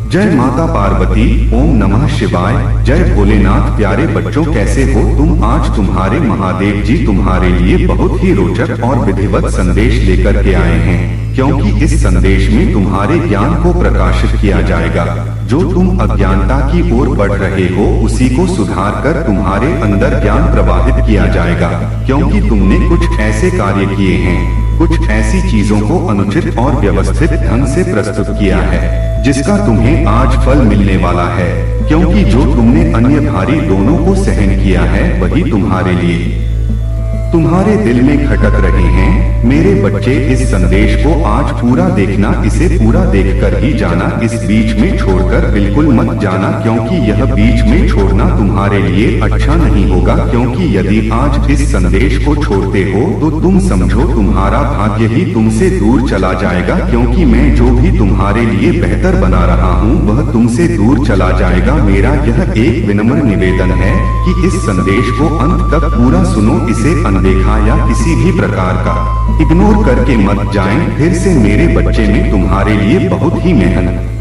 जय माता पार्वती। ओम नमः शिवाय। जय भोलेनाथ। प्यारे बच्चों, कैसे हो तुम? आज तुम्हारे महादेव जी तुम्हारे लिए बहुत ही रोचक और विधिवत संदेश लेकर के आए हैं, क्योंकि इस संदेश में तुम्हारे ज्ञान को प्रकाशित किया जाएगा। जो तुम अज्ञानता की ओर बढ़ रहे हो उसी को सुधार कर तुम्हारे अंदर ज्ञान प्रवाहित किया जाएगा, क्योंकि तुमने कुछ ऐसे कार्य किए हैं, कुछ ऐसी चीजों को अनुचित और व्यवस्थित ढंग से प्रस्तुत किया है, जिसका तुम्हें आज फल मिलने वाला है। क्योंकि जो तुमने अन्य भारी दोनों को सहन किया है वही तुम्हारे लिए तुम्हारे दिल में खटक रहे हैं। मेरे बच्चे, इस संदेश को आज पूरा देखना, इसे पूरा देखकर ही जाना, इस बीच में छोड़कर बिल्कुल मत जाना, क्योंकि यह बीच में छोड़ना तुम्हारे लिए अच्छा नहीं होगा। क्योंकि यदि आज इस संदेश को छोड़ते हो तो तुम समझो तुम्हारा भाग्य ही तुमसे दूर चला जाएगा, क्योंकि मैं जो भी तुम्हारे लिए बेहतर बना रहा हूँ वह तुमसे दूर चला जाएगा। मेरा यह एक विनम्र निवेदन है कि इस संदेश को अंत तक पूरा सुनो, इसे देखा या किसी भी प्रकार का इग्नोर करके मत जाएं। फिर से मेरे बच्चे में तुम्हारे लिए बहुत ही मेहनत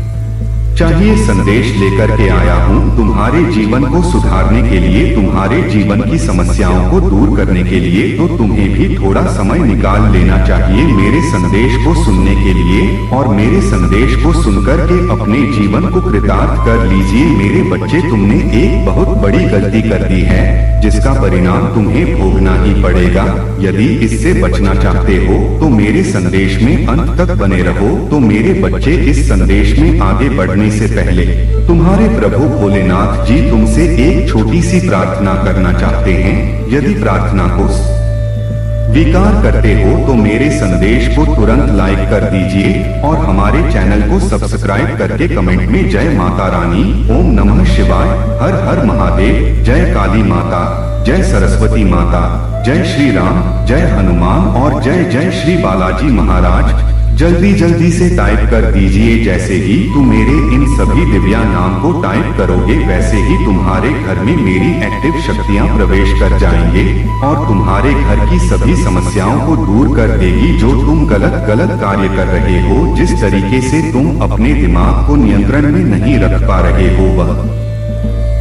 चाहिए। संदेश लेकर के आया हूँ तुम्हारे जीवन को सुधारने के लिए, तुम्हारे जीवन की समस्याओं को दूर करने के लिए। तो तुम्हें भी थोड़ा समय निकाल लेना चाहिए मेरे संदेश को सुनने के लिए, और मेरे संदेश को सुनकर के अपने जीवन को कृतार्थ कर लीजिए। मेरे बच्चे, तुमने एक बहुत बड़ी गलती कर दी है, जिसका परिणाम तुम्हें भोगना ही पड़ेगा। यदि इससे बचना चाहते हो तो मेरे संदेश में अंत तक बने रहो। तो मेरे बच्चे, इस संदेश में आगे बढ़ने से पहले तुम्हारे प्रभु भोलेनाथ जी तुमसे एक छोटी सी प्रार्थना करना चाहते हैं। यदि प्रार्थना को स्वीकार करते हो तो मेरे संदेश को तुरंत लाइक कर दीजिए और हमारे चैनल को सब्सक्राइब करके कमेंट में जय माता रानी, ओम नमः शिवाय, हर हर महादेव, जय काली माता, जय सरस्वती माता, जय श्री राम, जय हनुमान और जय जय श्री बालाजी महाराज जल्दी जल्दी से टाइप कर दीजिए। जैसे ही तुम मेरे इन सभी दिव्या नाम को टाइप करोगे वैसे ही तुम्हारे घर में मेरी एक्टिव शक्तियां प्रवेश कर जाएंगे और तुम्हारे घर की सभी समस्याओं को दूर कर देगी। जो तुम गलत कार्य कर रहे हो, जिस तरीके से तुम अपने दिमाग को नियंत्रण में नहीं रख पा रहे हो, वह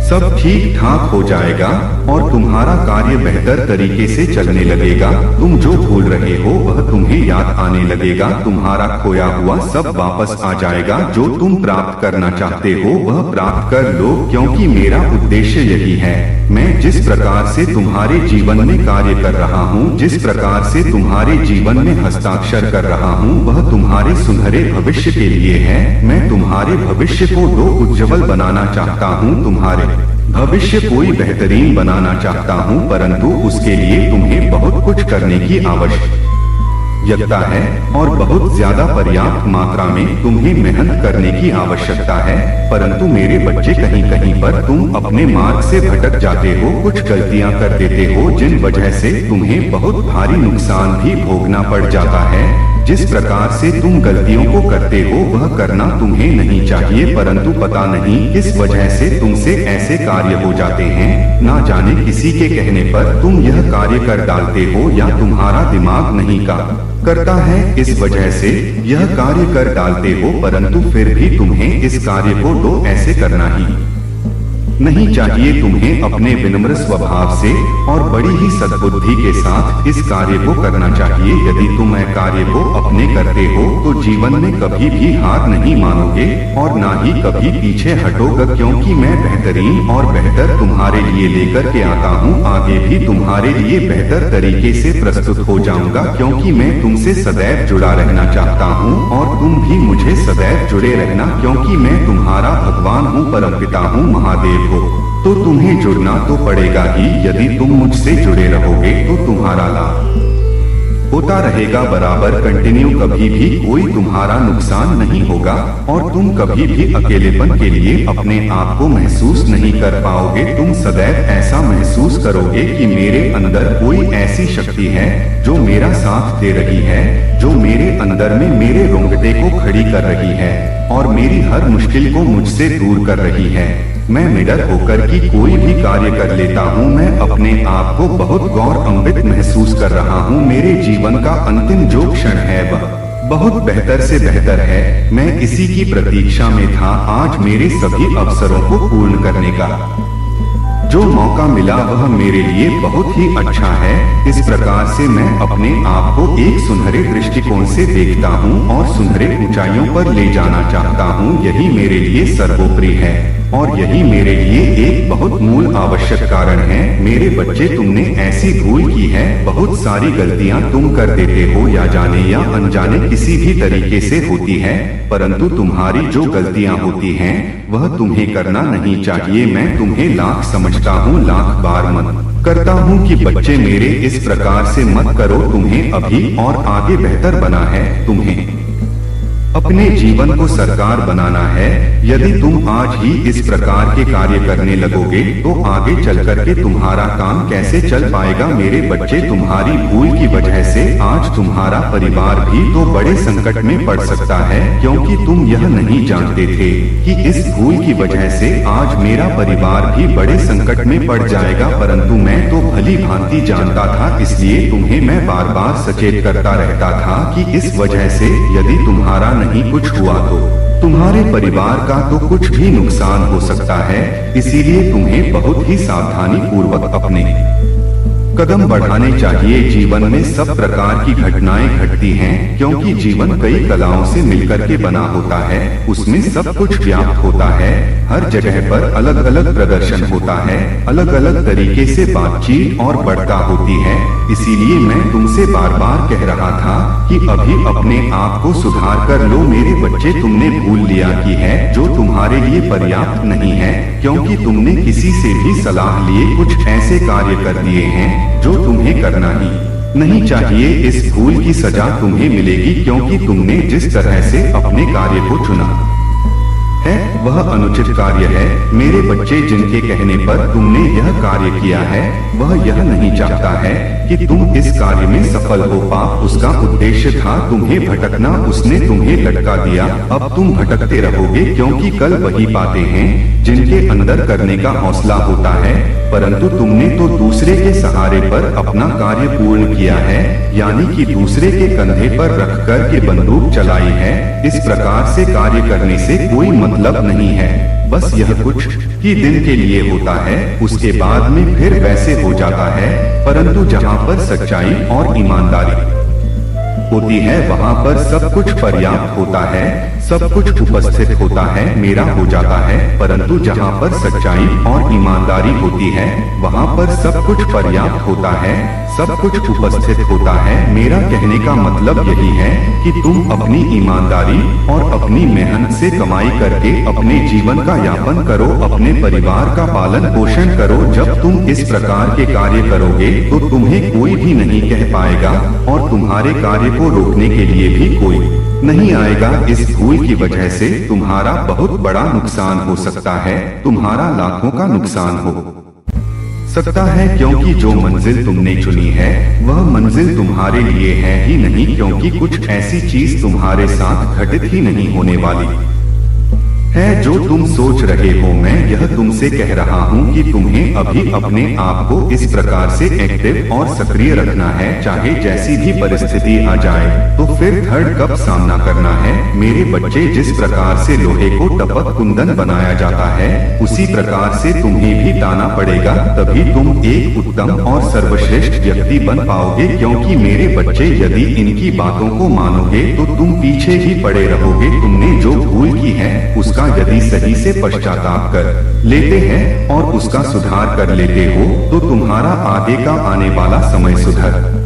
सब ठीक ठाक हो जाएगा और तुम्हारा कार्य बेहतर तरीके से चलने लगेगा। तुम जो भूल रहे हो वह तुम्हें याद आने लगेगा। तुम्हारा खोया हुआ सब वापस आ जाएगा। जो तुम प्राप्त करना चाहते हो वह प्राप्त कर लो, क्योंकि मेरा उद्देश्य यही है। मैं जिस प्रकार से तुम्हारे जीवन में कार्य कर रहा हूँ, जिस प्रकार से तुम्हारे जीवन में हस्ताक्षर कर रहा हूँ, वह तुम्हारे सुनहरे भविष्य के लिए है। मैं तुम्हारे भविष्य को दो उज्जवल बनाना चाहता हूँ, तुम्हारे भविष्य कोई बेहतरीन बनाना चाहता हूँ, परंतु उसके लिए तुम्हें बहुत कुछ करने की आवश्यकता है और बहुत ज्यादा पर्याप्त मात्रा में तुम्हें मेहनत करने की आवश्यकता है। परंतु मेरे बच्चे, कहीं कहीं पर तुम अपने मार्ग से भटक जाते हो, कुछ गलतियां कर देते हो, जिन वजह से तुम्हें बहुत भारी नुकसान भी भोगना पड़ जाता है। जिस प्रकार से तुम गलतियों को करते हो वह करना तुम्हें नहीं चाहिए, परंतु पता नहीं किस वजह से तुमसे ऐसे कार्य हो जाते हैं। ना जाने किसी के कहने पर तुम यह कार्य कर डालते हो या तुम्हारा दिमाग नहीं करता है, इस वजह से यह कार्य कर डालते हो, परंतु फिर भी तुम्हें इस कार्य को तो ऐसे करना ही नहीं चाहिए। तुम्हें अपने विनम्र स्वभाव से और बड़ी ही सद्बुद्धि के साथ इस कार्य को करना चाहिए। यदि तुम यह कार्य को अपने करते हो तो जीवन में कभी भी हार नहीं मानोगे और ना ही कभी पीछे हटोगे, क्योंकि मैं बेहतरीन और बेहतर तुम्हारे लिए लेकर के आता हूँ। आगे भी तुम्हारे लिए बेहतर तरीके से प्रस्तुत हो जाऊंगा, क्योंकि मैं तुमसे सदैव जुड़ा रहना चाहता हूँ और तुम भी मुझे सदैव जुड़े रहना, क्योंकि मैं तुम्हारा भगवान हूँ, परमपिता हूँ, महादेव हो। तो तुम्हें जुड़ना तो पड़ेगा ही। यदि तुम मुझसे जुड़े रहोगे तो तुम्हारा लाभ होता रहेगा बराबर कंटिन्यू, कभी भी कोई तुम्हारा नुकसान नहीं होगा और तुम कभी भी अकेलेपन के लिए अपने आप को महसूस नहीं कर पाओगे। तुम सदैव ऐसा महसूस करोगे कि मेरे अंदर कोई ऐसी शक्ति है जो मेरा साथ दे रही है, जो मेरे अंदर में मेरे रोंगटे को खड़ी कर रही है और मेरी हर मुश्किल को मुझसे दूर कर रही है। मैं निडर होकर की कोई भी कार्य कर लेता हूँ। मैं अपने आप को बहुत गौरवान्वित महसूस कर रहा हूँ। मेरे जीवन का अंतिम जो क्षण है वह बहुत बेहतर से बेहतर है। मैं इसी की प्रतीक्षा में था, आज मेरे सभी अवसरों को पूर्ण करने का जो मौका मिला वह मेरे लिए बहुत ही अच्छा है। इस प्रकार से मैं अपने आप को एक सुनहरे दृष्टिकोण से देखता हूँ और सुनहरे ऊंचाइयों पर ले जाना चाहता हूँ। यही मेरे लिए सर्वोपरि है और यही मेरे लिए एक बहुत मूल आवश्यक कारण है। मेरे बच्चे, तुमने ऐसी भूल की है, बहुत सारी गलतियां तुम कर देते हो, या जाने या अनजाने किसी भी तरीके से होती है, परंतु तुम्हारी जो गलतियां होती हैं वह तुम्हें करना नहीं चाहिए। मैं तुम्हें लाख समझता हूँ, लाख बार मत करता हूँ कि बच्चे मेरे इस प्रकार से मत करो। तुम्हें अभी और आगे बेहतर बना है, तुम्हें अपने जीवन को सरकार बनाना है। यदि तुम आज ही इस प्रकार के कार्य करने लगोगे तो आगे चल करके तुम्हारा काम कैसे चल पाएगा। मेरे बच्चे, तुम्हारी भूल की वजह से आज तुम्हारा परिवार भी तो बड़े संकट में पड़ सकता है, क्योंकि तुम यह नहीं जानते थे कि इस भूल की वजह से आज मेरा परिवार भी बड़े संकट में पड़ जाएगा, परंतु मैं तो भली भांति जानता था, इसलिए तुम्हें मैं बार बार सचेत करता रहता था कि इस वजह से यदि तुम्हारा नहीं कुछ हुआ तो तुम्हारे परिवार का तो कुछ भी नुकसान हो सकता है। इसीलिए तुम्हें बहुत ही सावधानी पूर्वक अपने कदम बढ़ाने चाहिए। जीवन में सब प्रकार की घटनाएं घटती हैं, क्योंकि जीवन कई कलाओं से मिलकर के बना होता है, उसमें सब कुछ व्याप्त होता है। हर जगह पर अलग अलग प्रदर्शन होता है, अलग अलग तरीके से बातचीत और बढ़ता होती है। इसीलिए मैं तुमसे बार बार कह रहा था कि अभी अपने आप को सुधार कर लो। मेरे बच्चे, तुमने भूल लिया की है जो तुम्हारे लिए पर्याप्त नहीं है, क्योंकि तुमने किसी से भी सलाह लिए कुछ ऐसे कार्य कर दिए हैं जो तुम्हें करना ही नहीं चाहिए। इस भूल की सजा तुम्हें मिलेगी, क्योंकि तुमने जिस तरह से अपने कार्य को चुना है वह अनुचित कार्य है। मेरे बच्चे, जिनके कहने पर तुमने यह कार्य किया है वह यह नहीं चाहता है कि तुम इस कार्य में सफल हो। पाप उसका उद्देश्य था तुम्हें भटकना, उसने तुम्हें लटका दिया। अब तुम भटकते रहोगे, क्योंकि कल वही पाते हैं जिनके अंदर करने का हौसला होता है, परंतु तुमने तो दूसरे के सहारे पर अपना कार्य पूर्ण किया है, यानी कि दूसरे के कंधे पर रख कर के बंदूक चलाई है। इस प्रकार से कार्य करने से कोई मतलब नहीं है, बस यह कुछ ही दिन के लिए होता है, उसके बाद में फिर वैसे हो जाता है। परंतु जहाँ पर सच्चाई और ईमानदारी होती है वहाँ पर सब कुछ पर्याप्त होता है, सब कुछ उपस्थित होता है, मेरा हो जाता है। परंतु जहाँ पर सच्चाई और ईमानदारी होती है वहाँ पर सब कुछ पर्याप्त होता है, सब कुछ उपस्थित होता है। मेरा कहने का मतलब यही है कि तुम अपनी ईमानदारी और अपनी मेहनत से कमाई करके अपने जीवन का यापन करो, अपने परिवार का पालन पोषण करो। जब तुम इस प्रकार के कार्य करोगे तो तुम्हें कोई भी नहीं कह पाएगा और तुम्हारे कार्य को रोकने के लिए भी कोई नहीं आएगा। इस भूल की वजह से तुम्हारा बहुत बड़ा नुकसान हो सकता है, तुम्हारा लाखों का नुकसान हो सकता है, क्योंकि जो मंजिल तुमने चुनी है वह मंजिल तुम्हारे लिए है ही नहीं, क्योंकि कुछ ऐसी चीज तुम्हारे साथ घटित ही नहीं होने वाली है जो तुम सोच रहे हो। मैं यह तुमसे कह रहा हूँ कि तुम्हें अभी अपने आप को इस प्रकार से एक्टिव और सक्रिय रखना है, चाहे जैसी भी परिस्थिति आ जाए तो फिर धड़ कब सामना करना है। मेरे बच्चे, जिस प्रकार से लोहे को टपक कुंदन बनाया जाता है उसी प्रकार से तुम्हें भी ताना पड़ेगा, तभी तुम एक उत्तम और सर्वश्रेष्ठ व्यक्ति बन पाओगे। क्योंकि मेरे बच्चे, यदि इनकी बातों को मानोगे तो तुम पीछे ही पड़े रहोगे। तुमने जो भूल की है उसका यदि सही से पश्चाताप कर लेते हैं और उसका सुधार कर लेते हो तो तुम्हारा आगे का आने वाला समय सुधर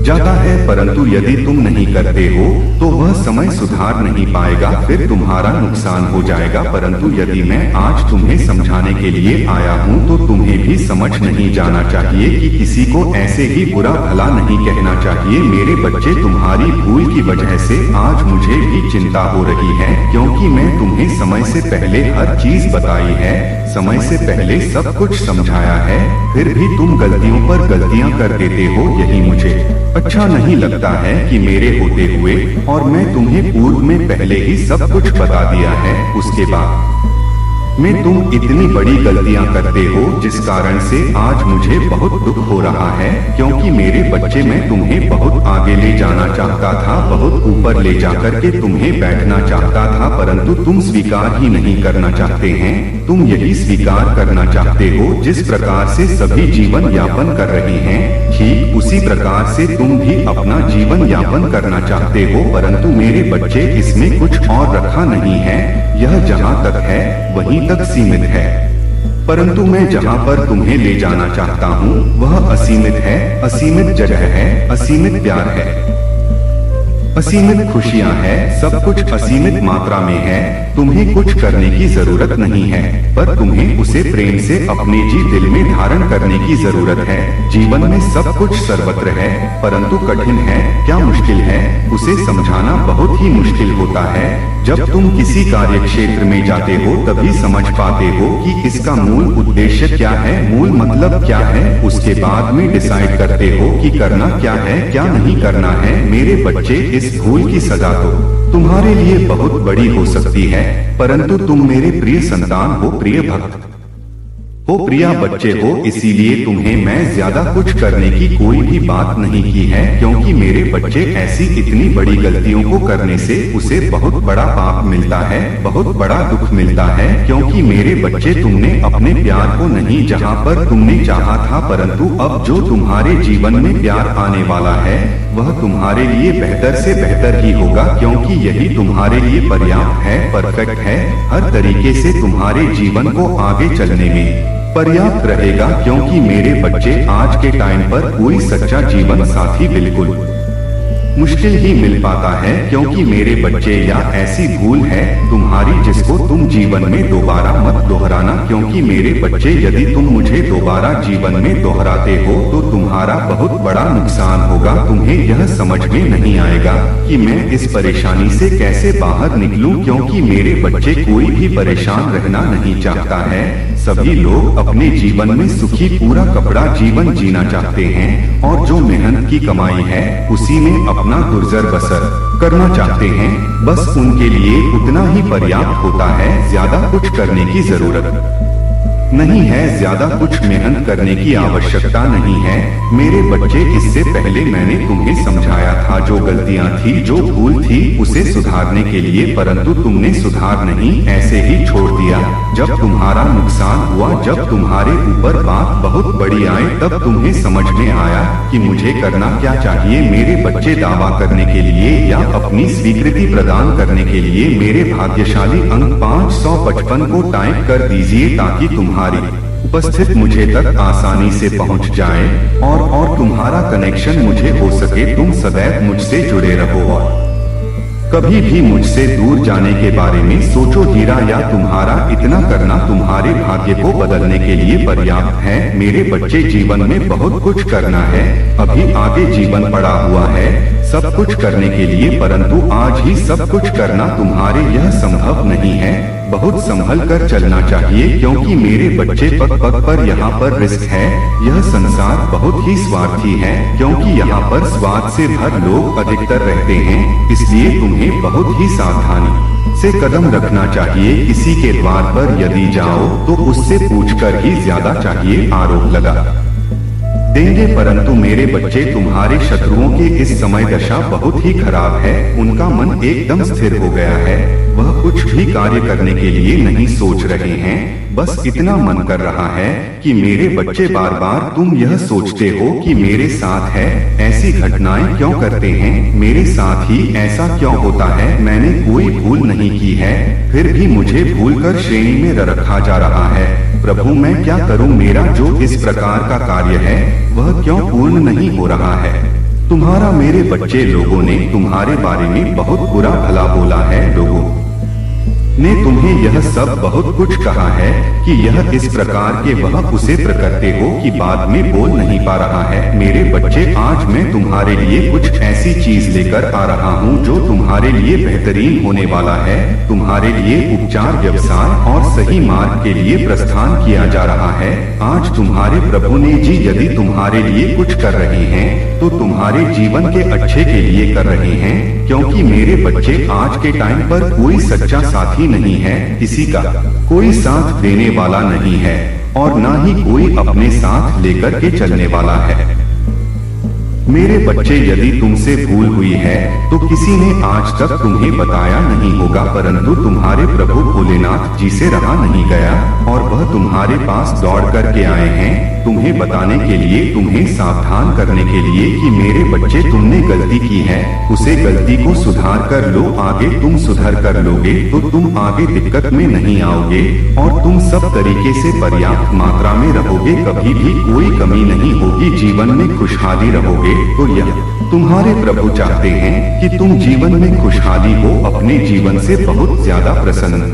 जाता है, परंतु यदि तुम नहीं करते हो तो वह समय सुधार नहीं पाएगा, फिर तुम्हारा नुकसान हो जाएगा। परंतु यदि मैं आज तुम्हें समझाने के लिए आया हूँ तो तुम्हें भी समझ नहीं जाना चाहिए कि किसी को ऐसे ही बुरा भला नहीं कहना चाहिए। मेरे बच्चे, तुम्हारी भूल की वजह से आज मुझे भी चिंता हो रही है, क्योंकि मैं तुम्हें समय से पहले हर चीज बताई है, समय से पहले सब कुछ समझाया है, फिर भी तुम गलतियों पर गलतियां कर देते हो। यही मुझे अच्छा नहीं लगता है कि मेरे होते हुए, और मैं तुम्हें पूर्व में पहले ही सब कुछ बता दिया है, उसके बाद मैं तुम इतनी बड़ी गलतियां करते हो जिस कारण से आज मुझे बहुत दुख हो रहा है, क्योंकि मेरे बच्चे मैं तुम्हें बहुत आगे ले जाना चाहता था, बहुत ऊपर ले जाकर के तुम्हें बैठना चाहता था, परंतु तुम स्वीकार ही नहीं करना चाहते हैं। तुम यही स्वीकार करना चाहते हो जिस प्रकार से सभी जीवन यापन कर रहे हैं, ठीक उसी प्रकार से तुम भी अपना जीवन यापन करना चाहते हो, परंतु मेरे बच्चे इसमें कुछ और रखा नहीं है। यह जहाँ तक है वहीं तक सीमित है, परंतु मैं जहाँ पर तुम्हें ले जाना चाहता हूँ वह असीमित है, असीमित जगह है, असीमित प्यार है, असीमित खुशियाँ है, सब कुछ असीमित मात्रा में है। तुम्हें कुछ करने की जरूरत नहीं है, पर तुम्हें उसे प्रेम से अपने दिल में धारण करने की जरूरत है। जीवन में सब कुछ सर्वत्र है, परंतु कठिन है, क्या मुश्किल है, उसे समझाना बहुत ही मुश्किल होता है। जब तुम किसी कार्य क्षेत्र में जाते हो तभी समझ पाते हो कि इसका मूल उद्देश्य क्या है, मूल मतलब क्या है, उसके बाद में डिसाइड करते हो कि करना क्या है, क्या नहीं करना है। मेरे बच्चे, इस भूल की सजा तो तुम्हारे लिए बहुत बड़ी हो सकती है, परंतु तुम मेरे प्रिय संतान हो, प्रिय भक्त हो, प्रिय बच्चे हो, इसीलिए तुम्हें मैं ज्यादा कुछ करने की कोई भी बात नहीं की है, क्योंकि मेरे बच्चे ऐसी इतनी बड़ी गलतियों को करने से उसे बहुत बड़ा पाप मिलता है, बहुत बड़ा दुख मिलता है। क्योंकि मेरे बच्चे, तुमने अपने प्यार को नहीं जहाँ पर तुमने चाहा था, परंतु अब जो तुम्हारे जीवन में प्यार आने वाला है वह तुम्हारे लिए बेहतर से बेहतर ही होगा, क्योंकि यही तुम्हारे लिए पर्याप्त है, परफेक्ट है, हर तरीके से तुम्हारे जीवन को आगे चलने में पर्याप्त रहेगा। क्योंकि मेरे बच्चे, आज के टाइम पर कोई सच्चा जीवन साथी बिल्कुल मुश्किल ही मिल पाता है, क्योंकि मेरे बच्चे, या ऐसी भूल है तुम्हारी जिसको तुम जीवन में दोबारा मत दोहराना। क्योंकि मेरे बच्चे, यदि तुम मुझे दोबारा जीवन में दोहराते हो तो तुम्हारा बहुत बड़ा नुकसान होगा। तुम्हें यह समझ में नहीं आएगा कि मैं इस परेशानी से कैसे बाहर निकलूं, क्योंकि मेरे बच्चे, कोई भी परेशान रहना नहीं चाहता है। सभी लोग अपने जीवन में सुखी पूरा कपड़ा जीवन जीना चाहते हैं, और जो मेहनत की कमाई है उसी में अपना गुजर बसर करना चाहते हैं। बस उनके लिए उतना ही पर्याप्त होता है, ज्यादा कुछ करने की जरूरत नहीं है, ज्यादा कुछ मेहनत करने की आवश्यकता नहीं है। मेरे बच्चे, इससे पहले मैंने तुम्हें समझाया था, जो गलतियां थी, जो भूल थी, उसे सुधारने के लिए, परंतु तुमने सुधार नहीं, ऐसे ही छोड़ दिया। जब तुम्हारा नुकसान हुआ, जब तुम्हारे ऊपर बात बहुत बड़ी आई, तब तुम्हें समझ में आया कि मुझे करना क्या चाहिए। मेरे बच्चे, दावा करने के लिए या अपनी स्वीकृति प्रदान करने के लिए मेरे भाग्यशाली अंक 555 को टाइप कर दीजिए, ताकि तुम्हारी उपस्थित मुझे तक आसानी से पहुंच जाए, और तुम्हारा कनेक्शन मुझे हो सके। तुम सदैव मुझसे जुड़े रहो और कभी भी मुझसे दूर जाने के बारे में सोचो हीरा, या तुम्हारा इतना करना तुम्हारे भाग्य को बदलने के लिए पर्याप्त है। मेरे बच्चे, जीवन में बहुत कुछ करना है, अभी आगे जीवन पड़ा हुआ है सब कुछ करने के लिए, परंतु आज ही सब कुछ करना तुम्हारे यह संभव नहीं है। बहुत संभल कर चलना चाहिए, क्योंकि मेरे बच्चे, पग पग पर यहाँ पर रिस्क है। यह संसार बहुत ही स्वार्थी है, क्योंकि यहाँ पर स्वार्थ से भर लोग अधिकतर रहते हैं, इसलिए तुम्हें बहुत ही सावधानी से कदम रखना चाहिए। किसी के द्वार पर यदि जाओ तो उससे पूछकर ही ज्यादा चाहिए आरोप लगा देंगे, परंतु मेरे बच्चे, तुम्हारे शत्रुओं की इस समय दशा बहुत ही खराब है। उनका मन एकदम स्थिर हो गया है, वह कुछ भी कार्य करने के लिए नहीं सोच रहे हैं, बस इतना मन कर रहा है कि मेरे बच्चे, बार बार तुम यह सोचते हो कि मेरे साथ है, ऐसी घटनाएं क्यों करते हैं, मेरे साथ ही ऐसा क्यों होता है, मैंने कोई भूल नहीं की है, फिर भी मुझे भूल कर श्रेणी में रखा जा रहा है। प्रभु, मैं क्या करूं, मेरा जो इस प्रकार का कार्य है वह क्यों पूर्ण नहीं हो रहा है। तुम्हारा मेरे बच्चे, लोगों ने तुम्हारे बारे में बहुत बुरा भला बोला है, लोगों ने तुम्हें यह सब बहुत कुछ कहा है कि यह इस प्रकार के वह उसे करते हो कि बाद में बोल नहीं पा रहा है। मेरे बच्चे, आज मैं तुम्हारे लिए कुछ ऐसी चीज लेकर आ रहा हूँ जो तुम्हारे लिए बेहतरीन होने वाला है। तुम्हारे लिए उपचार, व्यवसाय और सही मार्ग के लिए प्रस्थान किया जा रहा है। आज तुम्हारे प्रभु ने जी यदि तुम्हारे लिए कुछ कर रहे हैं तो तुम्हारे जीवन के अच्छे के लिए कर रहे हैं, क्योंकि मेरे बच्चे, आज के टाइम पर कोई सच्चा साथी साथी नहीं है, किसी का कोई साथ देने वाला नहीं है और ना ही कोई अपने साथ लेकर के चलने वाला है। मेरे बच्चे, यदि तुमसे भूल हुई है तो किसी ने आज तक तुम्हें बताया नहीं होगा, परंतु तुम्हारे प्रभु भोलेनाथ जी से रहा नहीं गया और वह तुम्हारे पास दौड़ करके आए हैं तुम्हें बताने के लिए, तुम्हें सावधान करने के लिए कि मेरे बच्चे, तुमने गलती की है, उसे गलती को सुधार कर लो। आगे तुम सुधर कर लोगे तो तुम आगे दिक्कत में नहीं आओगे और तुम सब तरीके से पर्याप्त मात्रा में रहोगे, कभी भी कोई कमी नहीं होगी, जीवन में खुशहाली रहोगे। तो यह तुम्हारे प्रभु चाहते हैं कि तुम जीवन में खुशहाली हो, अपने जीवन से बहुत ज्यादा प्रसन्न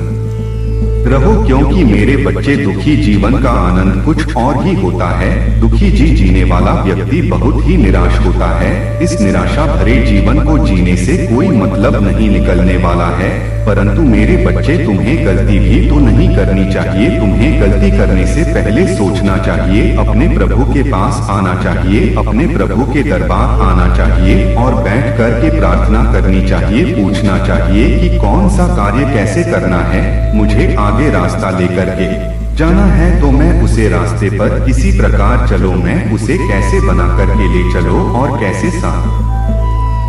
रहो, क्योंकि मेरे बच्चे, दुखी जीवन का आनंद कुछ और ही होता है। दुखी जीने वाला व्यक्ति बहुत ही निराश होता है। इस निराशा भरे जीवन को जीने से कोई मतलब नहीं निकलने वाला है। परंतु मेरे बच्चे, तुम्हें गलती भी तो नहीं करनी चाहिए। तुम्हें गलती करने से पहले सोचना चाहिए, अपने प्रभु के पास आना चाहिए, अपने प्रभु के दरबार आना चाहिए और बैठ कर के प्रार्थना करनी चाहिए, पूछना चाहिए कि कौन सा कार्य कैसे करना है, मुझे आगे रास्ता लेकर के जाना है तो मैं उसे रास्ते पर किसी प्रकार चलो, मैं उसे कैसे बना करके ले चलो और कैसे साथ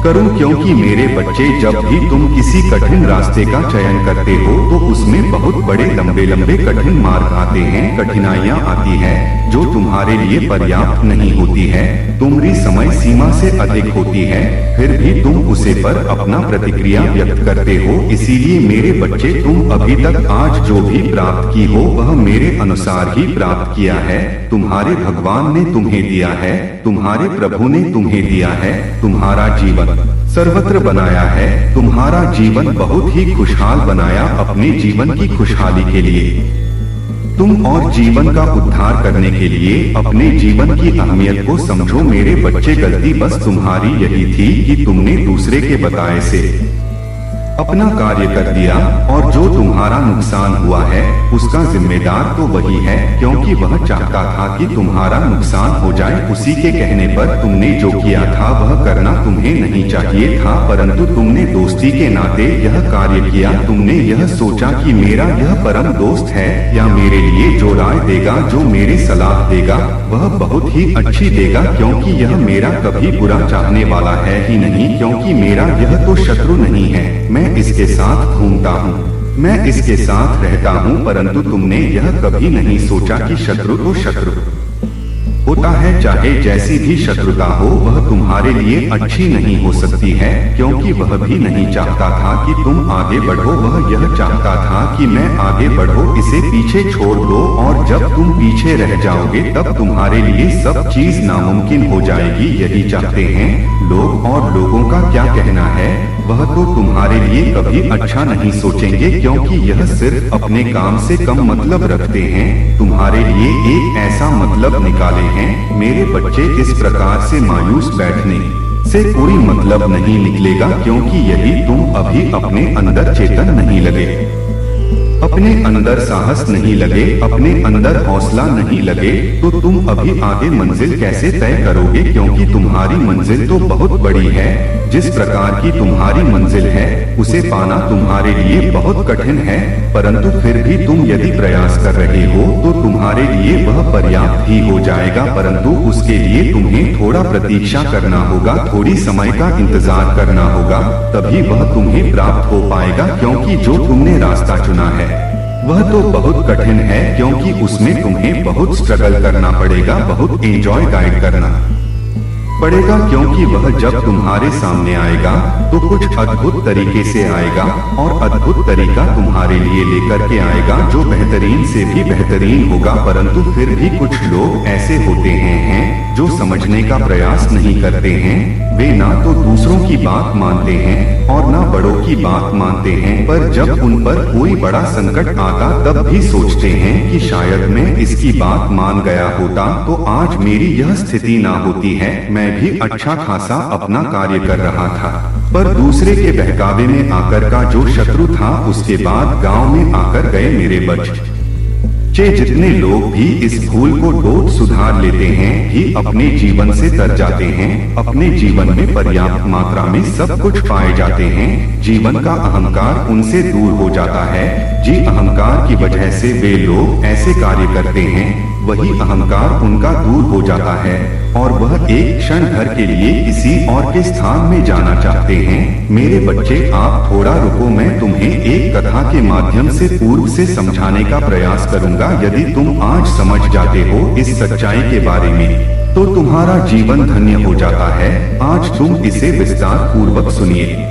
करूं, क्योंकि मेरे बच्चे, जब भी तुम किसी कठिन रास्ते का चयन करते हो तो उसमें बहुत बड़े लंबे लंबे कठिन मार्ग आते हैं, कठिनाइयां आती है जो तुम्हारे लिए पर्याप्त नहीं होती है, तुम्हारी समय सीमा से अधिक होती है, फिर भी तुम उसे पर अपना प्रतिक्रिया व्यक्त करते हो। इसीलिए मेरे बच्चे, तुम अभी तक आज जो भी प्राप्त की हो वह मेरे अनुसार ही प्राप्त किया है। तुम्हारे भगवान ने तुम्हें दिया है, तुम्हारे प्रभु ने तुम्हें दिया है, तुम्हारा जीवन सर्वत्र बनाया है, तुम्हारा जीवन बहुत ही खुशहाल बनाया। अपने जीवन की खुशहाली के लिए तुम और जीवन का उद्धार करने के लिए अपने जीवन की अहमियत को समझो। मेरे बच्चे, गलती बस तुम्हारी यही थी कि तुमने दूसरे के बताए से अपना कार्य कर दिया और जो तुम्हारा नुकसान हुआ है उसका जिम्मेदार तो वही है, क्योंकि वह चाहता था कि तुम्हारा नुकसान हो जाए। उसी के कहने पर तुमने जो किया था वह करना तुम्हें नहीं चाहिए था, परंतु तुमने दोस्ती के नाते यह कार्य किया। तुमने यह सोचा कि मेरा यह परम दोस्त है या मेरे लिए जो राय देगा, जो मेरे सलाह देगा वह बहुत ही अच्छी देगा, क्योंकि यह मेरा कभी बुरा चाहने वाला है ही नहीं, क्योंकि मेरा यह तो शत्रु नहीं है। मैं इसके साथ घूमता हूँ, मैं इसके साथ रहता हूँ, परंतु तुमने यह कभी नहीं सोचा कि शत्रु तो शत्रु होता है, चाहे जैसी भी शत्रुता हो वह तुम्हारे लिए अच्छी नहीं हो सकती है, क्योंकि वह भी नहीं चाहता था कि तुम आगे बढ़ो, वह यह चाहता था कि मैं आगे बढ़ो, इसे पीछे छोड़ दो और जब तुम पीछे रह जाओगे तब तुम्हारे लिए सब चीज नामुमकिन हो जाएगी। यही चाहते हैं लोग, और लोगों का क्या कहना है वह तो तुम्हारे लिए कभी अच्छा नहीं सोचेंगे, क्योंकि यह सिर्फ अपने काम से कम मतलब रखते हैं, तुम्हारे लिए एक ऐसा मतलब निकाले हैं। मेरे बच्चे, इस प्रकार से मायूस बैठने से कोई मतलब नहीं निकलेगा, क्योंकि यदि तुम अभी अपने अंदर चेतन नहीं लगे, अपने अंदर साहस नहीं लगे, अपने अंदर हौसला नहीं लगे, तो तुम अभी आगे मंजिल कैसे तय करोगे, क्योंकि तुम्हारी मंजिल तो बहुत बड़ी है। जिस प्रकार की तुम्हारी मंजिल है उसे पाना तुम्हारे लिए बहुत कठिन है, परंतु फिर भी तुम यदि प्रयास कर रहे हो तो तुम्हारे लिए वह पर्याप्त ही हो जाएगा, परंतु उसके लिए तुम्हें थोड़ा प्रतीक्षा करना होगा, थोड़ी समय का इंतजार करना होगा, तभी वह तुम्हें प्राप्त हो पाएगा। क्योंकि जो तुमने रास्ता चुना है वह तो बहुत कठिन है, क्योंकि उसमें तुम्हें बहुत स्ट्रगल करना पड़ेगा, बहुत एंजॉय गाइड करना पड़ेगा, क्योंकि वह जब तुम्हारे सामने आएगा तो कुछ अद्भुत तरीके से आएगा और अद्भुत तरीका तुम्हारे लिए लेकर के आएगा जो बेहतरीन से भी बेहतरीन होगा। परंतु फिर भी कुछ लोग ऐसे होते हैं जो समझने का प्रयास नहीं करते हैं, वे ना तो दूसरों की बात मानते हैं और ना बड़ों की बात मानते हैं, पर जब उन पर कोई बड़ा संकट आता तब भी सोचते हैं कि शायद मैं इसकी बात मान गया होता तो आज मेरी यह स्थिति ना होती है, मैं भी अच्छा खासा अपना कार्य कर रहा था। पर दूसरे के बहकावे में आकर का जो शत्रु था उसके बाद गांव में आकर गए मेरे बच्चे। जितने लोग भी इस भूल को डोट सुधार लेते हैं ही अपने जीवन से तर जाते हैं। अपने जीवन में पर्याप्त मात्रा में सब कुछ पाए जाते हैं। जीवन का अहंकार उनसे दूर हो जाता है। जी अहंकार की वजह से वे लोग ऐसे कार्य करते हैं, वही अहंकार उनका दूर हो जाता है और वह एक क्षण भर के लिए किसी और के स्थान में जाना चाहते हैं। मेरे बच्चे, आप थोड़ा रुको, मैं तुम्हें एक कथा के माध्यम से पूर्व से समझाने का प्रयास करूंगा। यदि तुम आज समझ जाते हो इस सच्चाई के बारे में तो तुम्हारा जीवन धन्य हो जाता है। आज तुम इसे विस्तार पूर्वक सुनिए।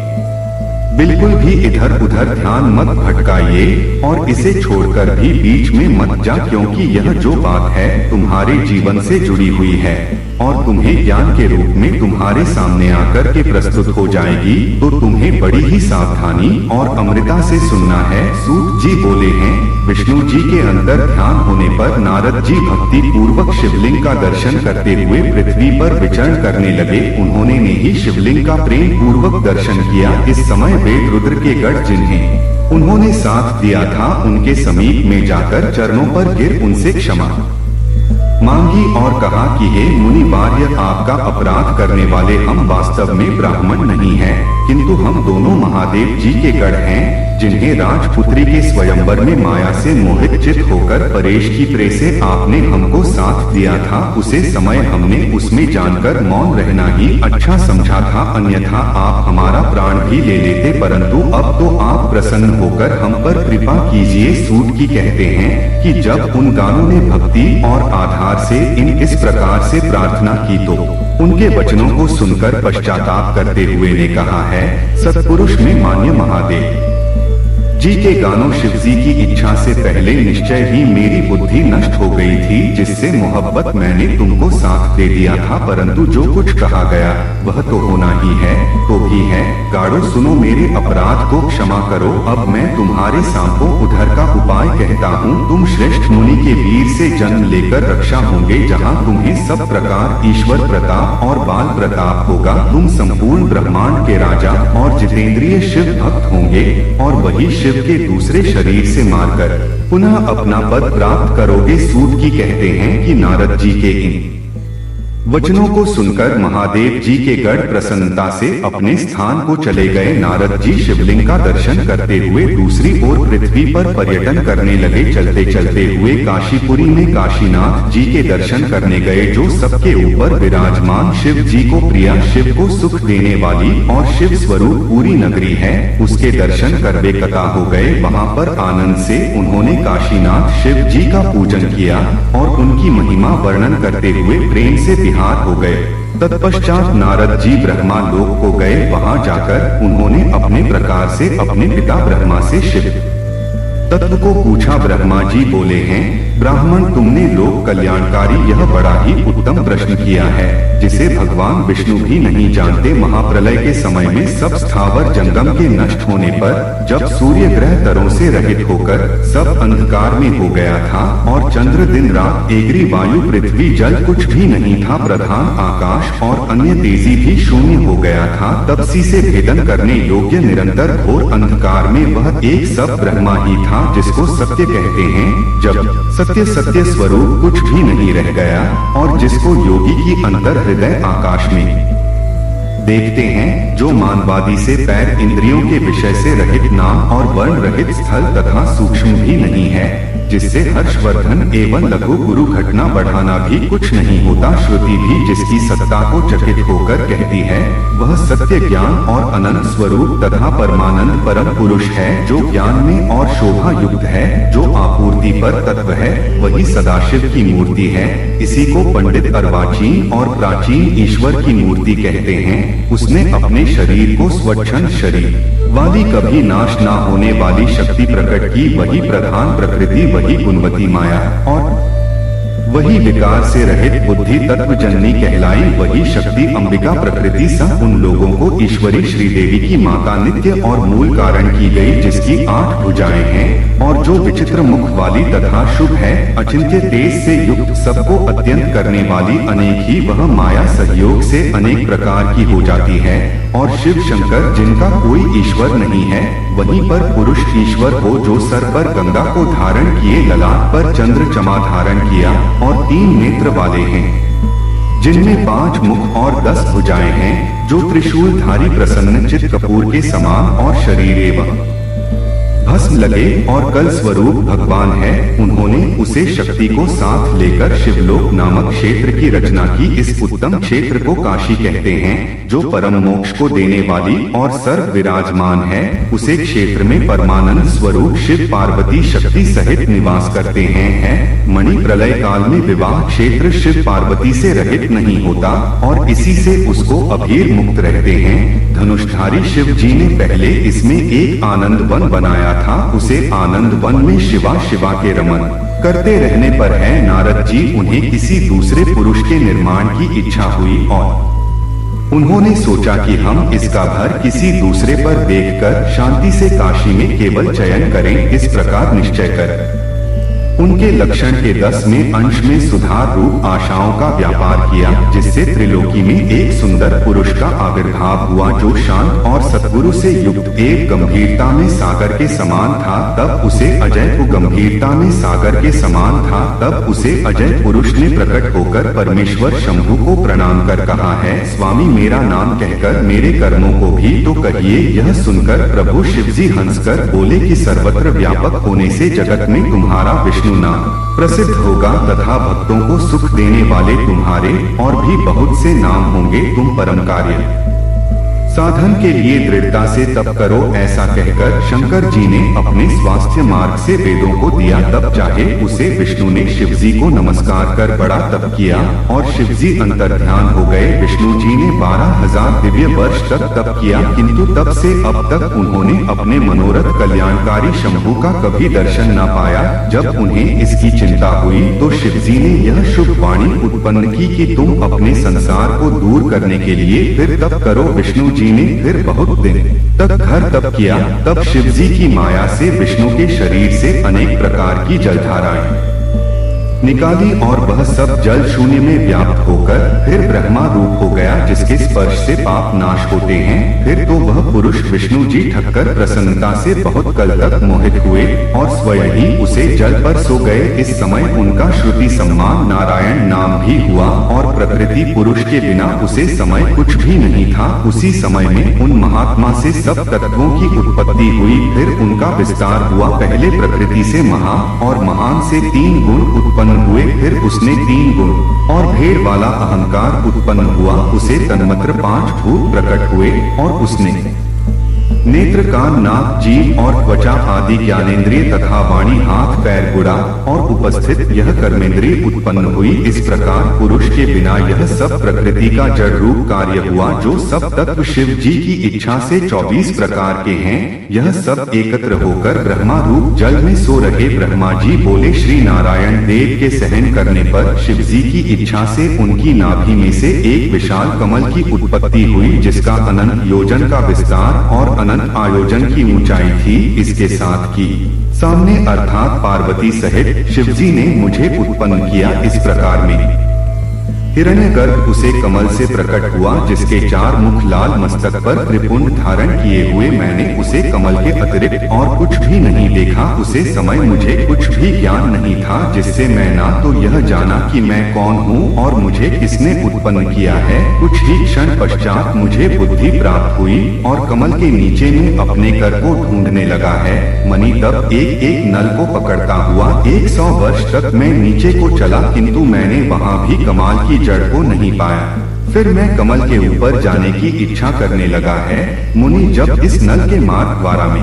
बिल्कुल भी इधर उधर ध्यान मत भटकाइए और इसे छोड़कर भी बीच में मत जा, क्योंकि यह जो बात है तुम्हारे जीवन से जुड़ी हुई है और तुम्हें ज्ञान के रूप में तुम्हारे सामने आकर के प्रस्तुत हो जाएगी। तो तुम्हें बड़ी ही सावधानी और अमृता से सुनना है। सूत जी बोले हैं, विष्णु जी के अंदर ध्यान होने पर नारद जी भक्ति पूर्वक शिवलिंग का दर्शन करते हुए पृथ्वी पर विचरण करने लगे। उन्होंने ने ही शिवलिंग का प्रेम पूर्वक दर्शन किया। इस समय वेद रुद्र के गढ़ जिन्हें उन्होंने साथ दिया था, उनके समीप में जाकर चरणों पर गिर उनसे क्षमा मांगी और कहा कि हे मुनि वार्य, आपका अपराध करने वाले हम वास्तव में ब्राह्मण नहीं हैं, किंतु हम दोनों महादेव जी के गढ़ हैं, जिन्हें राजपुत्री के स्वयंवर में माया से मोहित चित होकर परेश की प्रेम से आपने हमको साथ दिया था। उसे समय हमने उसमें जानकर मौन रहना ही अच्छा समझा था, अन्यथा आप हमारा प्राण भी ले लेते, परंतु अब तो आप प्रसन्न होकर हम पर कृपा कीजिए। सूत की कहते हैं कि जब उन गानों ने भक्ति और आधार से इस प्रकार से प्रार्थना की तो उनके वचनों को सुनकर पश्चाताप करते हुए ने कहा है, सत्पुरुष में मान्य महादेव जी के गानों शिव जी की इच्छा से पहले निश्चय ही मेरी बुद्धि नष्ट हो गई थी, जिससे मोहब्बत मैंने तुमको साथ दे दिया था, परंतु जो कुछ कहा गया वह तो होना ही है, तो भी है। गाड़ो सुनो, मेरे अपराध को क्षमा करो। अब मैं तुम्हारे सांपों उधर का उपाय कहता हूँ। तुम श्रेष्ठ मुनि के वीर से जन्म लेकर रक्षा होंगे, जहाँ तुम्हें सब प्रकार ईश्वर प्रताप और बाल प्रताप होगा। तुम संपूर्ण ब्रह्मांड के राजा और जितेंद्रिय शिव भक्त होंगे और वही शिव के दूसरे शरीर से मारकर पुनः अपना पद प्राप्त करोगे। सूत की कहते हैं कि नारद जी के इन वचनों को सुनकर महादेव जी के गढ़ प्रसन्नता से अपने स्थान को चले गए। नारद जी शिवलिंग का दर्शन करते हुए दूसरी ओर पृथ्वी पर पर्यटन करने लगे। चलते चलते हुए काशीपुरी में काशीनाथ जी के दर्शन करने गए, जो सबके ऊपर विराजमान शिव जी को प्रिया, शिव को सुख देने वाली और शिव स्वरूप पूरी नगरी है, उसके दर्शन कर बेकता हो गए। वहाँ पर आनंद से उन्होंने काशीनाथ शिव जी का पूजन किया और उनकी महिमा वर्णन करते हुए प्रेम से बिहार हो गए। तत्पश्चात नारद जी ब्रह्मा लोक को गए। वहां जाकर उन्होंने अपने प्रकार से अपने पिता ब्रह्मा से शिव तत्व को पूछा। ब्रह्मा जी बोले हैं, ब्राह्मण, तुमने लोक कल्याणकारी यह बड़ा ही उत्तम प्रश्न किया है, जिसे भगवान विष्णु भी नहीं जानते। महाप्रलय के समय में सब स्थावर जंगम के नष्ट होने पर जब सूर्य ग्रह तरों से रहित होकर सब अंधकार में हो गया था और चंद्र दिन रात, एगरी वायु, पृथ्वी, जल कुछ भी नहीं था, प्रधान आकाश और अन्य तेजी भी शून्य हो गया था, तब से भेदन करने योग्य निरंतर घोर अंधकार में वह एक सब ब्रह्मा ही था, जिसको सत्य कहते हैं। जब सत्य सत्य स्वरूप कुछ भी नहीं रह गया और जिसको योगी की अंतर हृदय आकाश में देखते हैं, जो मानवादी से पैर इंद्रियों के विषय से रहित, नाम और वर्ण रहित, स्थल तथा सूक्ष्म भी नहीं है, जिससे हर्षवर्धन एवं लघु गुरु घटना बढ़ाना भी कुछ नहीं होता। श्रुति भी जिसकी सत्ता को चकित होकर कहती है, वह सत्य ज्ञान और अनंत स्वरूप तथा परमानंद परम पुरुष है, जो ज्ञान में और शोभा युक्त है, जो आपूर्ति पर तत्व है, वही सदाशिव की मूर्ति है। इसी को पंडित अर्वाचीन और प्राचीन ईश्वर की मूर्ति कहते हैं। उसने अपने शरीर को स्वच्छंद शरीर वाली, कभी नाश ना होने वाली शक्ति प्रकट की, वही प्रधान प्रकृति, वही गुणवती माया और वही विकार से रहित बुद्धि तत्व जननी कहलाई। वही शक्ति अंबिका प्रकृति सह उन लोगों को ईश्वरी श्रीदेवी की माता नित्य और मूल कारण की गई, जिसकी 8 भुजाएं हैं और जो विचित्र मुख वाली तथा शुभ है, अचिंत्य तेज से युक्त, सबको अत्यंत करने वाली अनेक ही वह माया सहयोग से अनेक प्रकार की हो जाती है। और शिव शंकर जिनका कोई ईश्वर नहीं है, वहीं पर पुरुष ईश्वर हो जो सर पर गंगा को धारण किए, ललाट पर चंद्रचमा धारण किया और 3 नेत्र वाले हैं, जिनमें 5 मुख और 10 भुजाएं हैं, जो त्रिशूलधारी प्रसन्न चित कपूर के समान और शरीर एवं भस्म लगे और कल स्वरूप भगवान है। उन्होंने उसे शक्ति को साथ लेकर शिवलोक नामक क्षेत्र की रचना की। इस उत्तम क्षेत्र को काशी कहते हैं, जो परम मोक्ष को देने वाली और सर्व विराजमान है। उसे क्षेत्र में परमानंद स्वरूप शिव पार्वती शक्ति सहित निवास करते हैं। मणि प्रलय काल में विवाह क्षेत्र शिव पार्वती से रहित नहीं होता और इसी से उसको अभीर मुक्त रहते हैं। धनुषधारी शिव जी ने पहले इसमें एक आनंद वन बनाया था। उसे आनंद वन में शिवा के रमन करते रहने पर है नारद जी उन्हें किसी दूसरे पुरुष के निर्माण की इच्छा हुई और उन्होंने सोचा कि हम इसका भर किसी दूसरे पर देखकर शांति से काशी में केवल चयन करें। इस प्रकार निश्चय कर उनके लक्षण के 10वें अंश में सुधार रूप आशाओं का व्यापार किया, जिससे त्रिलोकी में एक सुंदर पुरुष का आविर्भाव हुआ, जो शांत और सद्गुरु से युक्त एक गंभीरता में सागर के समान था। तब उसे अजय को गंभीरता में सागर के समान था। तब उसे अजय पुरुष ने प्रकट होकर परमेश्वर शंभु को प्रणाम कर कहा है, स्वामी मेरा नाम कहकर मेरे कर्मों को भी तो कहिए। यह सुनकर प्रभु शिवजी हंसकर बोले कि सर्वत्र व्यापक होने से जगत में तुम्हारा विष्णु नाम प्रसिद्ध होगा तथा भक्तों को सुख देने वाले तुम्हारे और भी बहुत से नाम होंगे। तुम परम कार्य साधन के लिए दृढ़ता से तप करो। ऐसा कहकर शंकर जी ने अपने स्वास्थ्य मार्ग से वेदों को दिया। तब चाहे उसे विष्णु ने शिवजी को नमस्कार कर बड़ा तप किया और शिवजी अंतर्ध्यान हो गए। विष्णु जी ने 12,000 दिव्य वर्ष तक तप किया, किंतु तब से अब तक उन्होंने अपने मनोरथ कल्याणकारी शंभु का कभी दर्शन न पाया। जब उन्हें इसकी चिंता हुई तो शिवजी ने यह शुभ वाणी उत्पन्न की कि तुम अपने संसार को दूर करने के लिए फिर तप करो। विष्णु जी ने फिर बहुत दिन तक घर तप किया। तब शिवजी की माया से विष्णु के शरीर से अनेक प्रकार की जलधाराएं निकाली और वह सब जल शून्य में व्याप्त होकर फिर ब्रह्मा रूप हो गया, जिसके स्पर्श से पाप नाश होते हैं। फिर तो वह पुरुष विष्णु जी ठक्कर प्रसन्नता से बहुत कल तक मोहित हुए और स्वयं ही उसे जल पर सो गए। इस समय उनका श्रुति सम्मान नारायण नाम भी हुआ और प्रकृति पुरुष के बिना उसे समय कुछ भी नहीं था। उसी समय में उन महात्मा से सब तत्वों की उत्पत्ति हुई, फिर उनका विस्तार हुआ। पहले प्रकृति से महा और महान से 3 गुण उत्पन्न हुए, फिर उसने 3 गुण और भेड़ वाला अहंकार उत्पन्न हुआ। उसे तन्मत्र 5 भूत प्रकट हुए और उसने नेत्र, कान, नाक, जीभ और त्वचा आदि ज्ञानेंद्रिय तथा वाणी, हाथ, पैर, गुड़ा और उपस्थित यह कर्मेंद्रिय उत्पन्न हुई। इस प्रकार पुरुष के बिना यह सब प्रकृति का जड़ रूप कार्य हुआ, जो सब तत्व शिव जी की इच्छा से 24 प्रकार के हैं। यह सब एकत्र होकर ब्रह्मा रूप जल में सो रहे। ब्रह्मा जी बोले, श्री नारायण देव के सहन करने पर शिव जी की इच्छा से उनकी नाभि में से एक विशाल कमल की उत्पत्ति हुई, जिसका अनंत योजन का विस्तार और अनंत आयोजन की ऊंचाई थी। इसके साथ की सामने अर्थात पार्वती सहित शिवजी ने मुझे उत्पन्न किया। इस प्रकार में हिरण्यगर्भ उसे कमल से प्रकट हुआ, जिसके 4 मुख, लाल मस्तक पर त्रिपुंड धारण किए हुए। मैंने उसे कमल के अतिरिक्त और कुछ भी नहीं देखा। उसे समय मुझे कुछ भी ज्ञान नहीं था, जिससे मैं ना तो यह जाना कि मैं कौन हूँ और मुझे किसने उत्पन्न किया है। कुछ ही क्षण पश्चात मुझे बुद्धि प्राप्त हुई और कमल के नीचे में अपने कर को ढूंढने लगा है। मणि तब एक एक नल को पकड़ता हुआ 100 वर्ष तक मैं नीचे को चला, किंतु मैंने वहाँ भी कमाल की जड़ को नहीं पाया। फिर मैं कमल के ऊपर जाने की इच्छा करने लगा है। मुनि जब इस नल के मार्ग द्वारा में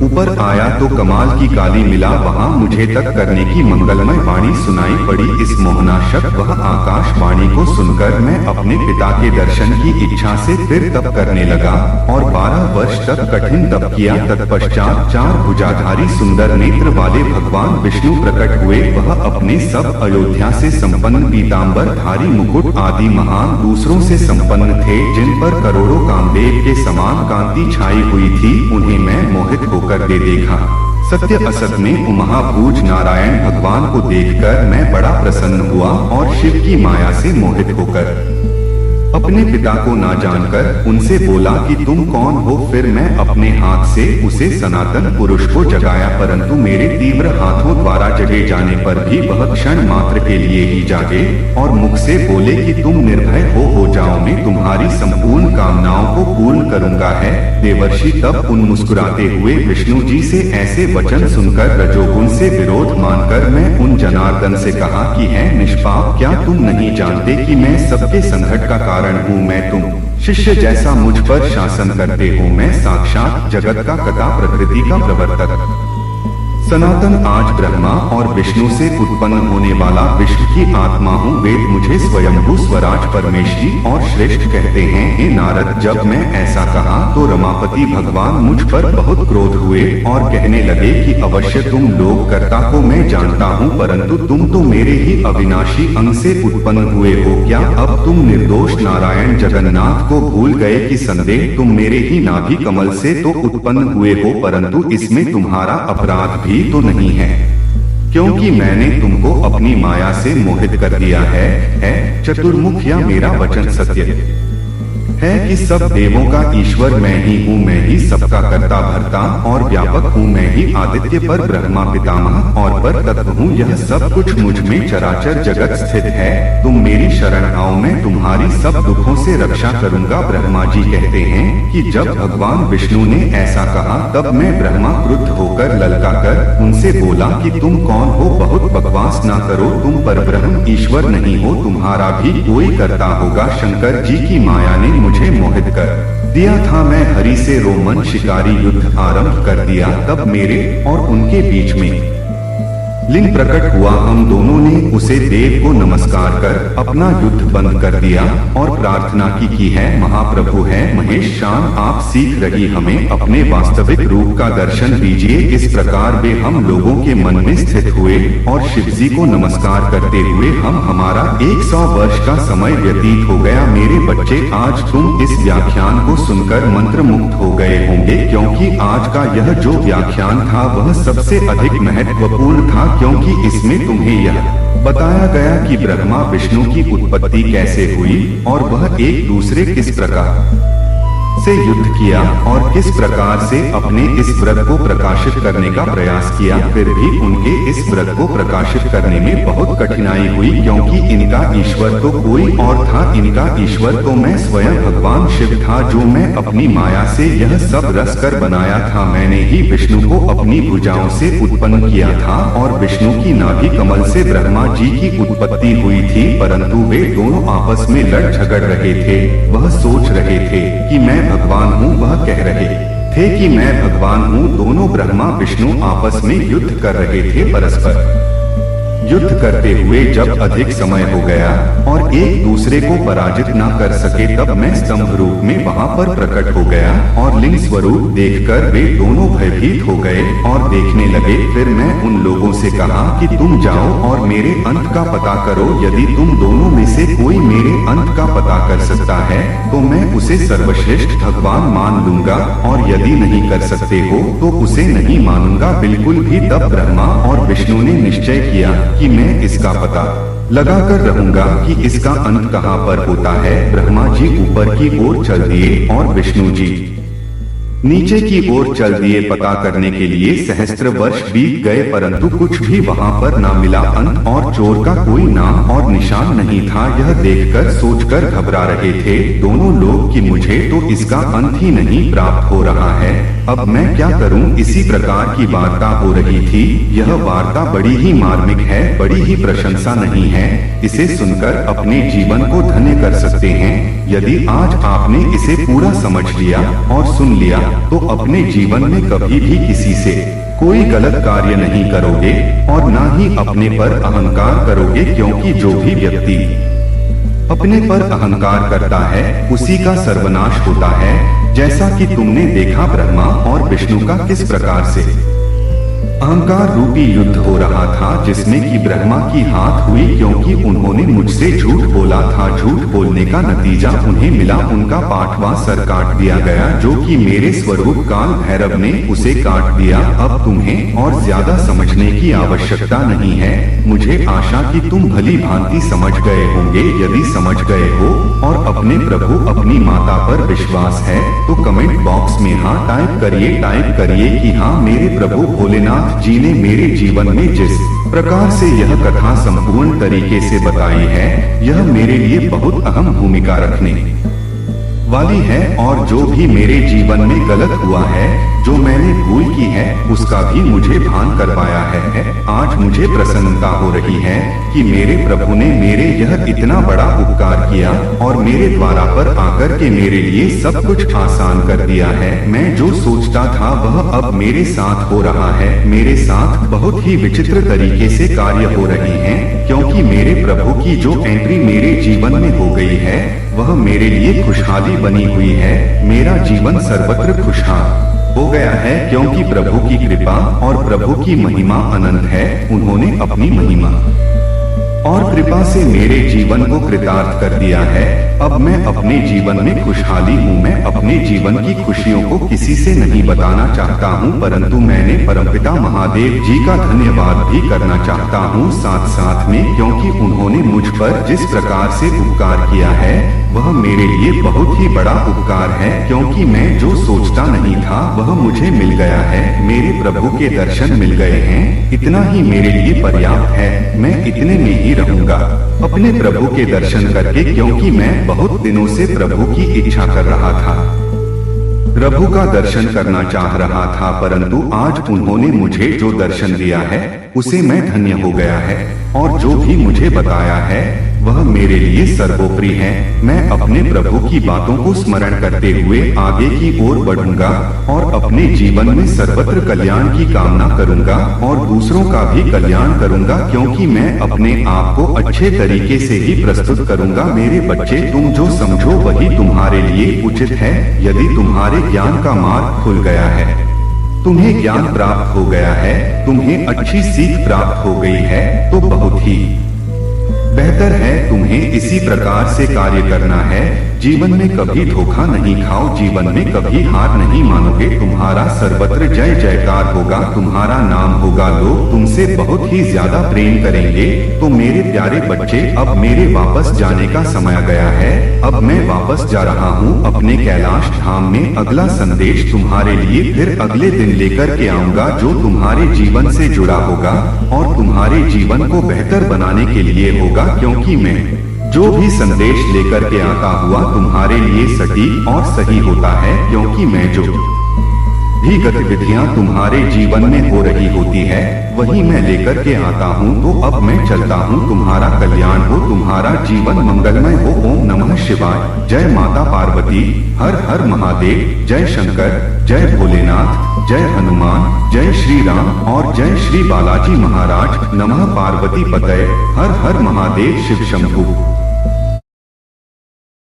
ऊपर आया तो कमाल की काली मिला वहाँ मुझे तक करने की मंगलमय वाणी सुनाई पड़ी। इस मोहनाशक वह आकाशवाणी को सुनकर मैं अपने पिता के दर्शन की इच्छा से फिर तप करने लगा और 12 वर्ष तक कठिन तप किया। तत्पश्चात 4 भुजाधारी सुंदर नेत्र वाले भगवान विष्णु प्रकट हुए। वह अपने सब अयोध्या से संपन्न पीताम्बर धारी मुकुट आदि महान दूसरों से संपन्न थे, जिन पर करोड़ों कामदेव के समान कांति छाई हुई थी। उन्हें मैं मोहित होकर दे देखा। सत्य असत में महापूज नारायण भगवान को देखकर मैं बड़ा प्रसन्न हुआ और शिव की माया से मोहित होकर अपने पिता को ना जानकर उनसे बोला कि तुम कौन हो। फिर मैं अपने हाथ से उसे सनातन पुरुष को जगाया, परंतु मेरे तीव्र हाथों द्वारा जगे जाने पर भी वह क्षण मात्र के लिए ही जागे और मुख से बोले कि तुम निर्भय हो जाओ, मैं तुम्हारी संपूर्ण कामनाओं को पूर्ण करूंगा है। देवर्षि तब उन मुस्कुराते हुए विष्णु जी से ऐसे वचन सुनकर रजोगुण से विरोध मानकर मैं उन जनार्दन से कहा कि है निष्पाप, क्या तुम नहीं जानते कि मैं सबके संकट का कारण हूँ। मैं तुम शिष्य जैसा मुझ पर शासन करते हो। मैं साक्षात जगत का कथा प्रकृति का प्रवर्तक सनातन आज ब्रह्मा और विष्णु से उत्पन्न होने वाला विष्णु की आत्मा हूँ। वेद मुझे स्वयंभू स्वराज परमेश्वरी और श्रेष्ठ कहते हैं। हे नारद, जब मैं ऐसा कहा तो रमापति भगवान मुझ पर बहुत क्रोध हुए और कहने लगे कि अवश्य तुम लोक कर्ता को मैं जानता हूँ, परंतु तुम तो मेरे ही अविनाशी अंग से उत्पन्न हुए हो। क्या अब तुम निर्दोष नारायण जगन्नाथ को भूल गए कि संदेह तुम मेरे ही नाभि कमल से तो उत्पन्न हुए हो, परंतु इसमें तुम्हारा अपराध भी तो नहीं है, क्योंकि मैंने तुमको अपनी माया से मोहित कर दिया है। चतुर्मुख या मेरा वचन सत्य है कि सब देवों का ईश्वर मैं ही हूँ। मैं ही सबका कर्ता भरता और व्यापक हूँ। मैं ही आदित्य पर ब्रह्मा पितामह और पर तत्व हूँ। यह सब कुछ मुझ में चराचर जगत स्थित है। तुम मेरी शरण आओ, मैं तुम्हारी सब दुखों से रक्षा करूँगा। ब्रह्मा जी कहते हैं कि जब भगवान विष्णु ने ऐसा कहा तब मैं ब्रह्मा क्रुद्ध होकर ललकाकर उनसे बोला कि तुम कौन हो, बहुत बकवास ना करो, तुम परब्रह्म ईश्वर नहीं हो, तुम्हारा भी कोई करता होगा। शंकर जी की माया ने मुझे मोहित कर दिया था। मैं हरि से रोमन शिकारी युद्ध आरंभ कर दिया। तब मेरे और उनके बीच में लिंग प्रकट हुआ। हम दोनों ने उसे देव को नमस्कार कर अपना युद्ध बंद कर दिया और प्रार्थना की है, महाप्रभु है महेश शान, आप सीख रही हमें अपने वास्तविक रूप का दर्शन दीजिए। इस प्रकार वे हम लोगों के मन में स्थित हुए और शिव जी को नमस्कार करते हुए हमारा 100 वर्ष का समय व्यतीत हो गया। मेरे बच्चे, आज तुम इस व्याख्यान को सुनकर मंत्र मुक्त हो गए होंगे, क्योंकि आज का यह जो व्याख्यान था वह सबसे अधिक महत्वपूर्ण था, क्योंकि इसमें तुम्हें यह बताया गया कि ब्रह्मा विष्णु की उत्पत्ति कैसे हुई और वह एक दूसरे किस प्रकार से युद्ध किया और किस प्रकार से अपने इस व्रत को प्रकाशित करने का प्रयास किया। फिर भी उनके इस व्रत को प्रकाशित करने में बहुत कठिनाई हुई, क्योंकि इनका ईश्वर तो कोई और था। इनका ईश्वर तो मैं स्वयं भगवान शिव था, जो मैं अपनी माया से यह सब रस कर बनाया था। मैंने ही विष्णु को अपनी भुजाओं से उत्पन्न किया था और विष्णु की नाभि कमल से ब्रह्मा जी की उत्पत्ति हुई थी, परंतु वे दोनों आपस में लड़ झगड़ रहे थे। वह सोच रहे थे कि मैं भगवान हूँ, वह कह रहे थे कि मैं भगवान हूँ। दोनों ब्रह्मा विष्णु आपस में युद्ध कर रहे थे। परस्पर युद्ध करते हुए जब अधिक समय हो गया और एक दूसरे को पराजित न कर सके, तब मैं स्तंभ रूप में वहां पर प्रकट हो गया और लिंग स्वरूप देखकर वे दोनों भयभीत हो गए और देखने लगे। फिर मैं उन लोगों से कहा कि तुम जाओ और मेरे अंत का पता करो। यदि तुम दोनों में से कोई मेरे अंत का पता कर सकता है तो मैं उसे सर्वश्रेष्ठ भगवान मान लूंगा, और यदि नहीं कर सकते हो तो उसे नहीं मानूंगा बिल्कुल भी। तब ब्रह्मा और विष्णु ने निश्चय किया कि मैं इसका पता लगाकर रहूंगा कि इसका अंत कहाँ पर होता है। ब्रह्मा जी ऊपर की ओर चल दिए और विष्णु जी नीचे की ओर चल दिए। पता करने के लिए सहस्त्र वर्ष बीत गए, परंतु कुछ भी वहां पर ना मिला। अंत और चोर का कोई नाम और निशान नहीं था। यह देखकर सोचकर घबरा रहे थे दोनों लोग कि मुझे तो इसका अंत ही नहीं प्राप्त हो रहा है, अब मैं क्या करूं। इसी प्रकार की वार्ता हो रही थी। यह वार्ता बड़ी ही मार्मिक है, बड़ी ही प्रशंसा नहीं है। इसे सुनकर अपने जीवन को धन्य कर सकते हैं। यदि आज आपने इसे पूरा समझ लिया और सुन लिया तो अपने जीवन में कभी भी किसी से कोई गलत कार्य नहीं करोगे और ना ही अपने पर अहंकार करोगे, क्योंकि जो भी व्यक्ति अपने पर अहंकार करता है उसी का सर्वनाश होता है। जैसा कि तुमने देखा ब्रह्मा और विष्णु का किस प्रकार से अहंकार रूपी युद्ध हो रहा था, जिसमें कि ब्रह्मा की हाथ हुई क्योंकि उन्होंने मुझसे झूठ बोला था। झूठ बोलने का नतीजा उन्हें मिला, उनका 8वां सर काट दिया गया, जो कि मेरे स्वरूप काल भैरव ने उसे काट दिया। अब तुम्हें और ज्यादा समझने की आवश्यकता नहीं है। मुझे आशा कि तुम भली भांति समझ गए होंगे। यदि समझ गए हो और अपने प्रभु अपनी माता पर विश्वास है तो कमेंट बॉक्स में हाँ टाइप करिए कि हाँ, मेरे प्रभु भोलेनाथ जी ने मेरे जीवन में जिस प्रकार से यह कथा संपूर्ण तरीके से बताई है, यह मेरे लिए बहुत अहम भूमिका रखने वाली है। और जो भी मेरे जीवन में गलत हुआ है, जो मैंने भूल की है, उसका भी मुझे भान करवाया है। आज मुझे प्रसन्नता हो रही है कि मेरे प्रभु ने मेरे यह इतना बड़ा उपकार किया और मेरे द्वारा पर आकर के मेरे लिए सब कुछ आसान कर दिया है। मैं जो सोचता था वह अब मेरे साथ हो रहा है। मेरे साथ बहुत ही विचित्र तरीके से कार्य हो रहे हैं, क्योंकि मेरे प्रभु की जो एंट्री मेरे जीवन में हो गई है वह मेरे लिए खुशहाली बनी हुई है। मेरा जीवन सर्वत्र खुशहाल हो गया है, क्योंकि प्रभु की कृपा और प्रभु की महिमा अनंत है। उन्होंने अपनी महिमा और कृपा से मेरे जीवन को कृतार्थ कर दिया है। अब मैं अपने जीवन में खुशहाली हूँ। मैं अपने जीवन की खुशियों को किसी से नहीं बताना चाहता हूँ, परंतु मैंने परमपिता महादेव जी का धन्यवाद भी करना चाहता हूँ साथ साथ में, क्योंकि उन्होंने मुझ पर जिस प्रकार से उपकार किया है वह मेरे लिए बहुत ही बड़ा उपकार है। क्योंकि मैं जो सोचता नहीं था वह मुझे मिल गया है। मेरे प्रभु के दर्शन मिल गए हैं, इतना ही मेरे लिए पर्याप्त है। मैं इतने में ही रहूंगा अपने प्रभु के दर्शन करके, क्योंकि मैं बहुत दिनों से प्रभु की इच्छा कर रहा था, प्रभु का दर्शन करना चाह रहा था। परंतु आज उन्होंने मुझे जो दर्शन दिया है उसे मैं धन्य हो गया है, और जो भी मुझे बताया है वह मेरे लिए सर्वोपरि है। मैं अपने प्रभु की बातों को स्मरण करते हुए आगे की ओर बढ़ूंगा और अपने जीवन में सर्वत्र कल्याण की कामना करूंगा और दूसरों का भी कल्याण करूंगा, क्योंकि मैं अपने आप को अच्छे तरीके से ही प्रस्तुत करूंगा। मेरे बच्चे, तुम जो समझो वही तुम्हारे लिए उचित है। यदि तुम्हारे ज्ञान का मार्ग खुल गया है, तुम्हें ज्ञान प्राप्त हो गया है, तुम्हें अच्छी सीख प्राप्त हो गई है, तो बहुत ही बेहतर है। तुम्हें इसी प्रकार से कार्य करना है। जीवन में कभी धोखा नहीं खाओ, जीवन में कभी हार नहीं मानोगे। तुम्हारा सर्वत्र जय जयकार होगा, तुम्हारा नाम होगा, लोग तुमसे बहुत ही ज्यादा प्रेम करेंगे। तो मेरे प्यारे बच्चे, अब मेरे वापस जाने का समय गया है। अब मैं वापस जा रहा हूँ अपने कैलाश धाम में। अगला संदेश तुम्हारे लिए फिर अगले दिन लेकर के आऊंगा, जो तुम्हारे जीवन से जुड़ा होगा और तुम्हारे जीवन को बेहतर बनाने के लिए होगा, क्योंकि मैं जो भी संदेश लेकर के आता हुआ तुम्हारे लिए सटीक और सही होता है। क्योंकि मैं जो भी गतिविधियां तुम्हारे जीवन में हो रही होती है वही मैं लेकर के आता हूँ। तो अब मैं चलता हूँ। तुम्हारा कल्याण हो, तुम्हारा जीवन मंगलमय हो। ओम नमः शिवाय। जय माता पार्वती, हर हर महादेव। जय शंकर, जय भोलेनाथ, जय हनुमान, जय श्री राम और जय श्री बालाजी महाराज। नमः पार्वती पतये, हर हर महादेव शिव शंभु।